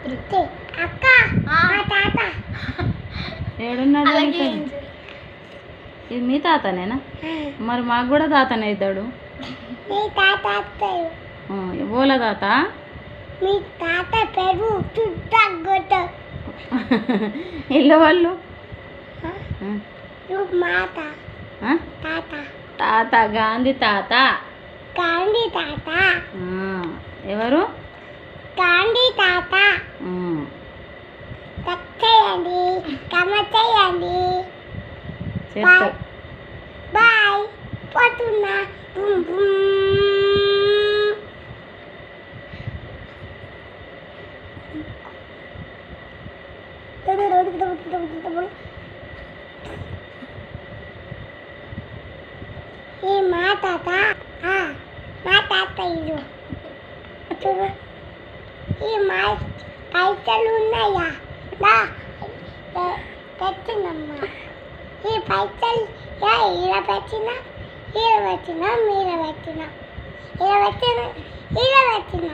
అక్క తాత ఏడున్నాడు? ఇది మీ తాతనేనా? మరి మాకు కూడా తాతనే అవుతాడు. ఓలా తాత మీ తాత పేరు చుట్టగొట్ట ఇల్లు వాళ్ళు మాత తాత తాత గాంధీ తాత. గాంధీ తాత ఎవరు? గాంధీ తాత. చేయండి కమెంట్ చేయండి. బాయ్ పోతున్నా. ఈ మా తాత ఇది చూడు. ఈ మా పైసలు ఉన్నాయా? పెట్టినమ్మా ఈ పైసలు ఇలా పెట్టినా ఇలా పెట్టినా మీరు పెట్టినా ఇలా పెట్టినా ఇలా పెట్టినా